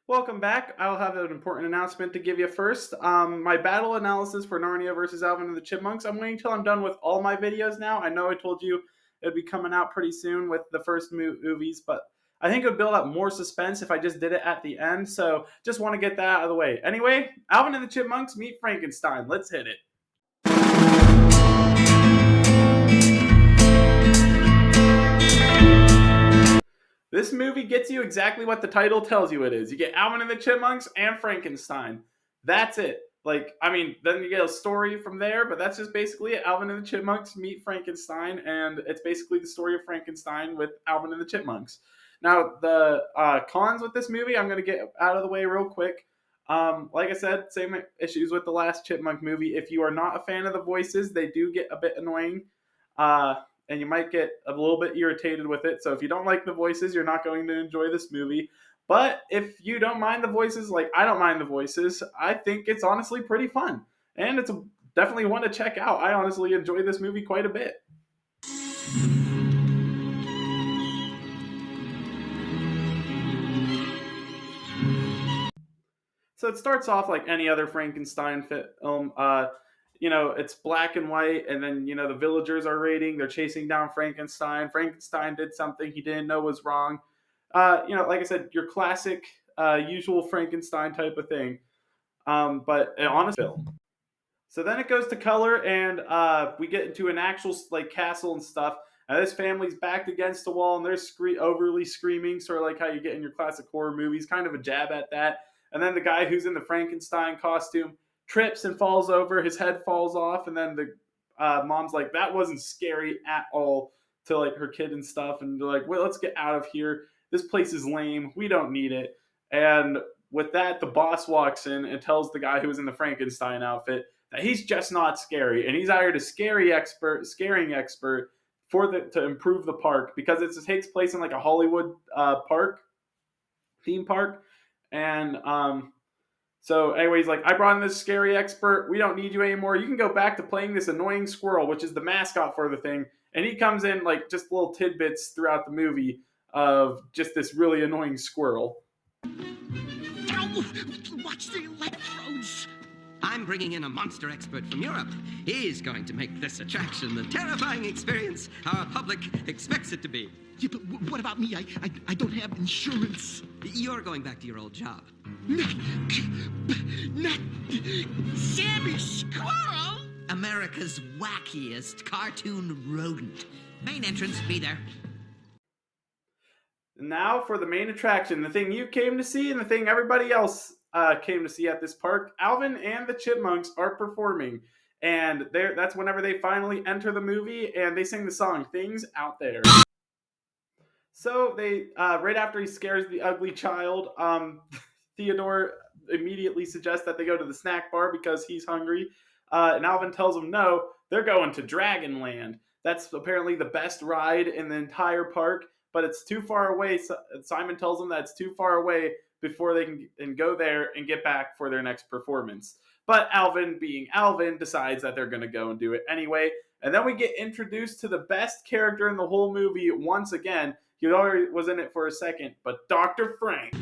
Welcome back. I'll have an important announcement to give you first. My battle analysis for Narnia versus Alvin and the Chipmunks. I'm waiting until I'm done with all my videos now. I know I told you it'd be coming out pretty soon with the first movies, but I think it would build up more suspense if I just did it at the end. So just want to get that out of the way. Anyway, Alvin and the Chipmunks meet Frankenstein. Let's hit it. This movie gets you exactly what the title tells you it is. You get Alvin and the Chipmunks and Frankenstein. That's it. Then you get a story from there, but that's just basically it. Alvin and the Chipmunks meet Frankenstein, and it's basically the story of Frankenstein with Alvin and the Chipmunks. Now, the cons with this movie, I'm going to get out of the way real quick. Like I said, same issues with the last Chipmunk movie. If you are not a fan of the voices, they do get a bit annoying. And you might get a little bit irritated with it. So if you don't like the voices, you're not going to enjoy this movie. But if you don't mind the voices, like I don't mind the voices, I think it's honestly pretty fun. And it's definitely one to check out. I honestly enjoy this movie quite a bit. So it starts off like any other Frankenstein film. It's black and white, and then the villagers are raiding. They're chasing down Frankenstein. Frankenstein did something he didn't know was wrong. Like I said, your classic, usual Frankenstein type of thing. But on a film. So then it goes to color, and we get into an actual like castle and stuff. And this family's backed against the wall, and they're overly screaming, sort of like how you get in your classic horror movies. Kind of a jab at that. And then the guy who's in the Frankenstein costume trips and falls over. His head falls off, and then the mom's like, "That wasn't scary at all," to like her kid and stuff. And they're like, "Well, let's get out of here. This place is lame. We don't need it." And with that, the boss walks in and tells the guy who was in the Frankenstein outfit that he's just not scary, and he's hired a scaring expert to improve the park because it takes place in like a Hollywood theme park, and so anyways, like I brought in this scary expert. We don't need you anymore. You can go back to playing this annoying squirrel, which is the mascot for the thing, and he comes in like just little tidbits throughout the movie of just this really annoying squirrel. Watch the electrodes! I'm bringing in a monster expert from Europe. He's going to make this attraction the terrifying experience our public expects it to be. Yeah, but what about me? I don't have insurance. You're going back to your old job. Not Sammy Squirrel! America's wackiest cartoon rodent. Main entrance, be there. Now for the main attraction, the thing you came to see and the thing everybody else came to see at this park. Alvin and the Chipmunks are performing, and that's whenever they finally enter the movie, and they sing the song "Things Out There." So they right after he scares the ugly child, Theodore immediately suggests that they go to the snack bar because he's hungry, and Alvin tells him no, they're going to Dragonland. That's apparently the best ride in the entire park, but it's too far away. So Simon tells them that it's too far away before they can go there and get back for their next performance. But Alvin, being Alvin, decides that they're going to go and do it anyway. And then we get introduced to the best character in the whole movie once again. He already was in it for a second, but Dr. Frank.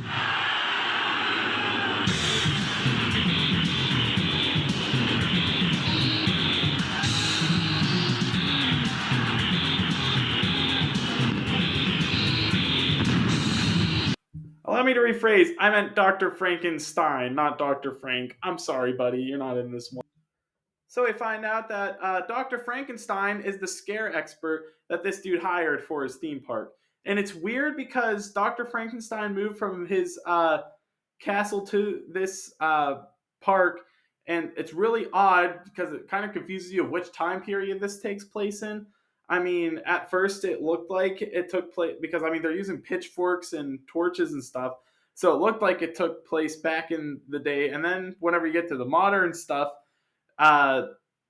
Allow me to rephrase. I meant Dr. Frankenstein, not Dr. Frank. I'm sorry, buddy. You're not in this one. So we find out that Dr. Frankenstein is the scare expert that this dude hired for his theme park. And it's weird because Dr. Frankenstein moved from his castle to this park. And it's really odd because it kind of confuses you of which time period this takes place in. I mean, at first it looked like it took place because they're using pitchforks and torches and stuff, so it looked like it took place back in the day. And then whenever you get to the modern stuff,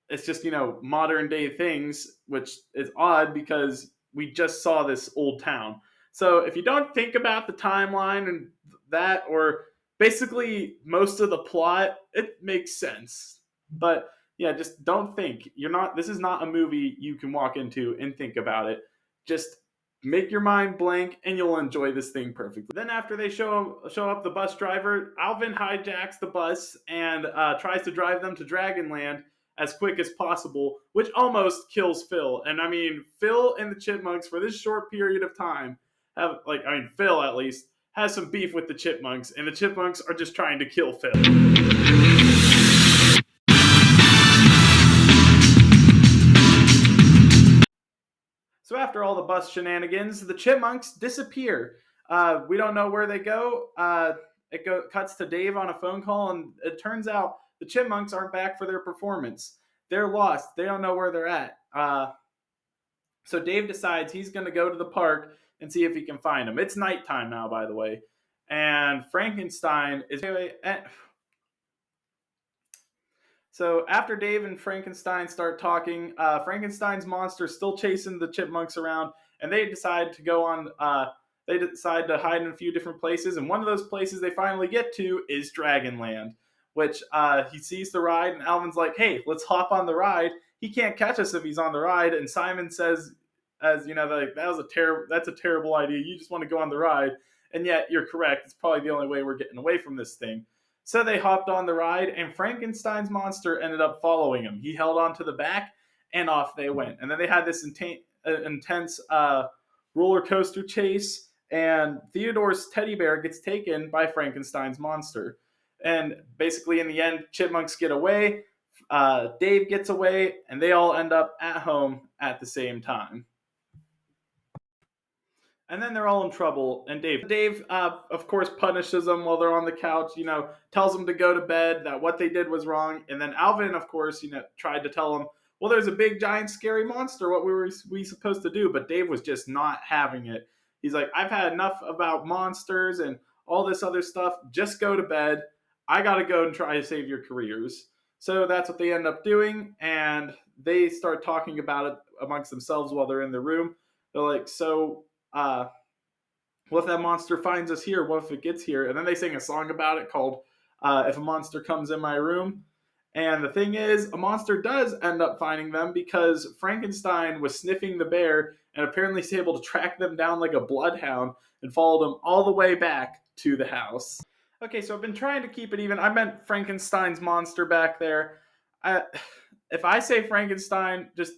it's just modern day things, which is odd because we just saw this old town. So if you don't think about the timeline and that, or basically most of the plot, it makes sense. But yeah, just don't think. This is not a movie you can walk into and think about it. Just make your mind blank, and you'll enjoy this thing perfectly. Then after they show up the bus driver, Alvin hijacks the bus and tries to drive them to Dragonland as quick as possible, which almost kills Phil. And I mean, Phil and the Chipmunks for this short period of time have, like, I mean, Phil at least has some beef with the Chipmunks, and the Chipmunks are just trying to kill Phil. So after all the bus shenanigans, the Chipmunks disappear. We don't know where they go. Cuts to Dave on a phone call, and it turns out the Chipmunks aren't back for their performance. They're lost. They don't know where they're at. So Dave decides he's going to go to the park and see if he can find them. It's nighttime now, by the way, and Frankenstein is. So after Dave and Frankenstein start talking, Frankenstein's monster is still chasing the Chipmunks around, and they decide to go on. They decide to hide in a few different places, and one of those places they finally get to is Dragonland, which he sees the ride, and Alvin's like, "Hey, let's hop on the ride. He can't catch us if he's on the ride." And Simon says, "As you know, like, that's a terrible idea. You just want to go on the ride." And yet, you're correct. It's probably the only way we're getting away from this thing. So they hopped on the ride, and Frankenstein's monster ended up following him. He held on to the back, and off they went. And then they had this intense roller coaster chase, and Theodore's teddy bear gets taken by Frankenstein's monster. And basically, in the end, Chipmunks get away, Dave gets away, and they all end up at home at the same time. And then they're all in trouble. And Dave, of course, punishes them while they're on the couch. Tells them to go to bed. That what they did was wrong. And then Alvin, of course, tried to tell them, well, there's a big, giant, scary monster. What were we supposed to do? But Dave was just not having it. He's like, I've had enough about monsters and all this other stuff. Just go to bed. I gotta go and try to save your careers. So that's what they end up doing, and they start talking about it amongst themselves while they're in the room. They're like, so what if that monster finds us here? What if it gets here? And then they sing a song about it called If a Monster Comes in My Room. And the thing is, a monster does end up finding them because Frankenstein was sniffing the bear and apparently is able to track them down like a bloodhound and followed them all the way back to the house. Okay, so I've been trying to keep it even. I meant Frankenstein's monster back there. If I say Frankenstein, just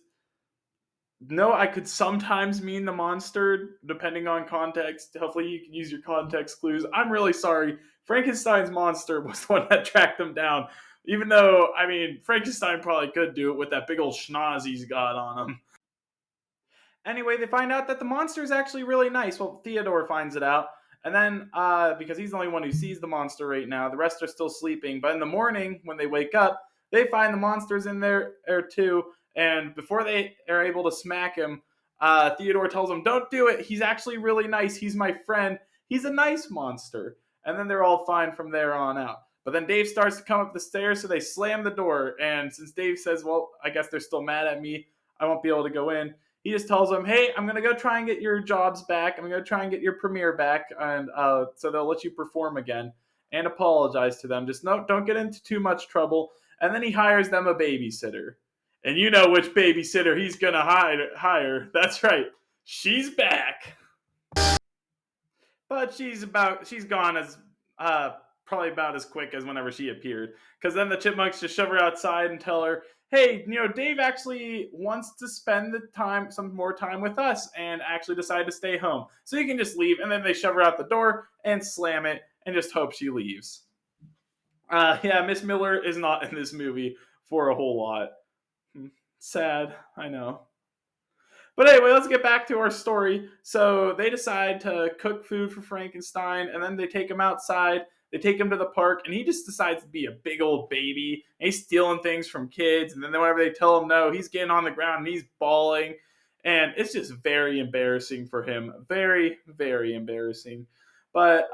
no, I could sometimes mean the monster, depending on context. Hopefully you can use your context clues. I'm really sorry. Frankenstein's monster was the one that tracked them down. Even though, I mean, Frankenstein probably could do it with that big old schnoz he's got on him. Anyway, they find out that the monster is actually really nice. Well, Theodore finds it out. And then, because he's the only one who sees the monster right now, the rest are still sleeping. But in the morning, when they wake up, they find the monster's in there too. And before they are able to smack him, Theodore tells him, don't do it. He's actually really nice. He's my friend. He's a nice monster. And then they're all fine from there on out. But then Dave starts to come up the stairs, so they slam the door. And since Dave says, well, I guess they're still mad at me, I won't be able to go in. He just tells them, hey, I'm going to go try and get your jobs back. I'm going to try and get your premiere back. And so they'll let you perform again and apologize to them. Just don't get into too much trouble. And then he hires them a babysitter. And you know which babysitter he's going to hire. That's right. She's back. But she's gone as probably about as quick as whenever she appeared. Because then the Chipmunks just shove her outside and tell her, hey, Dave actually wants to spend some more time with us and actually decided to stay home. So you can just leave. And then they shove her out the door and slam it and just hope she leaves. Yeah, Miss Miller is not in this movie for a whole lot. Sad, I know. But anyway, let's get back to our story. So they decide to cook food for Frankenstein, and then they take him outside. They take him to the park, and he just decides to be a big old baby. And he's stealing things from kids, and then whenever they tell him no, he's getting on the ground and he's bawling. And it's just very embarrassing for him. Very, very embarrassing. But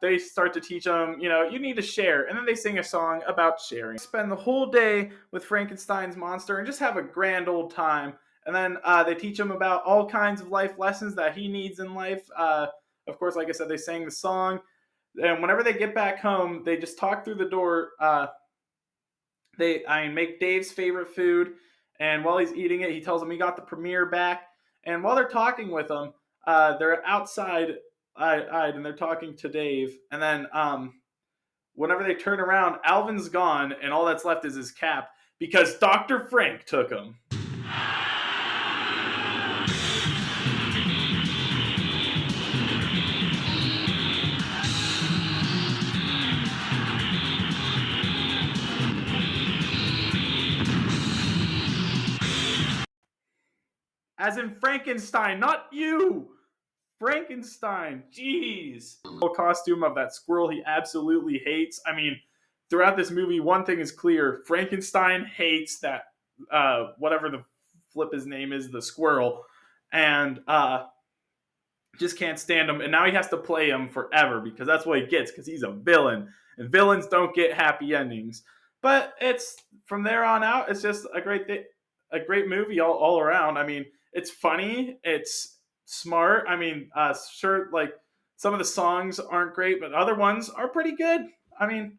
they start to teach him, you need to share. And then they sing a song about sharing. Spend the whole day with Frankenstein's monster and just have a grand old time. And then they teach him about all kinds of life lessons that he needs in life. Of course, like I said, they sang the song. And whenever they get back home, they just talk through the door. They make Dave's favorite food. And while he's eating it, he tells him he got the premiere back. And while they're talking with him, they're outside, and they're talking to Dave, and then whenever they turn around, Alvin's gone, and all that's left is his cap because Dr. Frank took him. As in Frankenstein, not you! Frankenstein, jeez. The costume of that squirrel he absolutely hates. I mean, throughout this movie, one thing is clear: Frankenstein hates that whatever the flip his name is, the squirrel, and just can't stand him. And now he has to play him forever because that's what he gets because he's a villain, and villains don't get happy endings. But it's from there on out, it's just a great movie all around. I mean, it's funny, it's smart. I mean, sure, like some of the songs aren't great, but other ones are pretty good. I mean,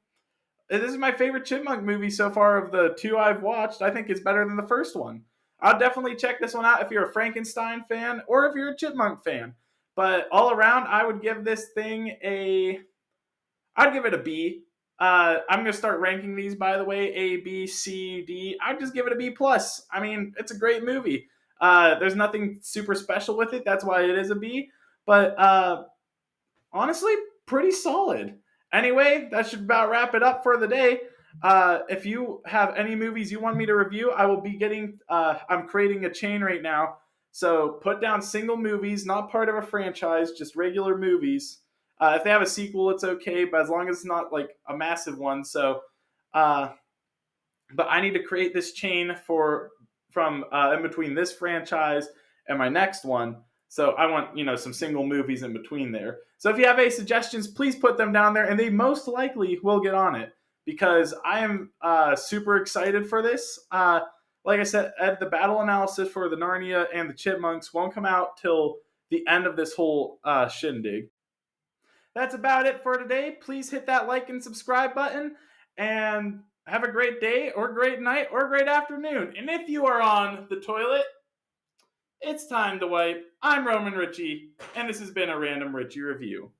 this is my favorite Chipmunk movie so far of the two I've watched. I think it's better than the first one. I'll definitely check this one out if you're a Frankenstein fan or if you're a Chipmunk fan. But all around, I would give this thing I'd give it a B. I'm gonna start ranking these, by the way, A, B, C, D. I'd just give it a B plus. I mean, it's a great movie. There's nothing super special with it. That's why it is a B. But honestly, pretty solid. Anyway, that should about wrap it up for the day. If you have any movies you want me to review, I will be getting. I'm creating a chain right now. So put down single movies, not part of a franchise, just regular movies. If they have a sequel, it's okay, but as long as it's not like a massive one. So, but I need to create this chain from in between this franchise and my next one. So I want some single movies in between there. So if you have any suggestions, please put them down there, and they most likely will get on it because I am super excited for this. Like I said, the battle analysis for the Narnia and the Chipmunks won't come out till the end of this whole shindig. That's about it for today. Please hit that like and subscribe button, and have a great day or great night or great afternoon. And if you are on the toilet, it's time to wipe. I'm Roman Ritchie, and this has been a Random Ritchie Review.